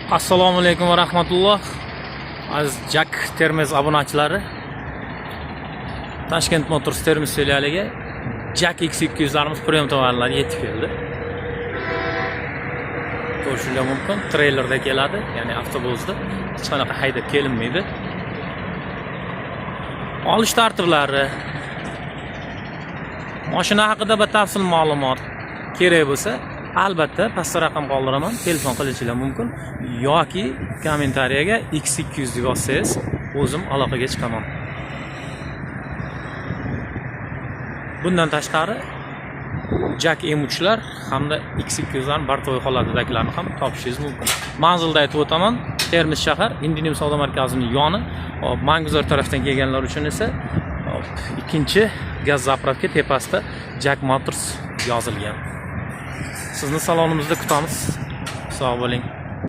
Assalomu alaykum va rahmatulloh. Aziz Jack Termiz obunachilari. Toshkent Motors Termiz filialiga Jack X200larimiz premium tovarlar yetib keldi. Ko'rishingiz mumkin, treylerda keladi, ya'ni avtobusda hech qanaqa haydab kelinmaydi. Olish tartiblari, mashina haqida batafsil ma'lumot kerak bo'lsa, albatta pastda raqam qoldiraman, telefon qilishingiz mumkin yoki kommentariyaga X200 deb yozsangiz, o'zim aloqaga chiqaman. Bundan tashqari Jack M3lar hamda X200lar barto'y holatidagilarni ham topishingiz mumkin. Manzilda aytib o'taman, Termiz shahar, Indinim savdo markazining yoni. Manguzor tarafdan kelganlar uchun esa ikkinchi gaz zapravka tepasida Jack Motors yozilgan. Sizni salonimizda kutamiz. Sog' bo'ling.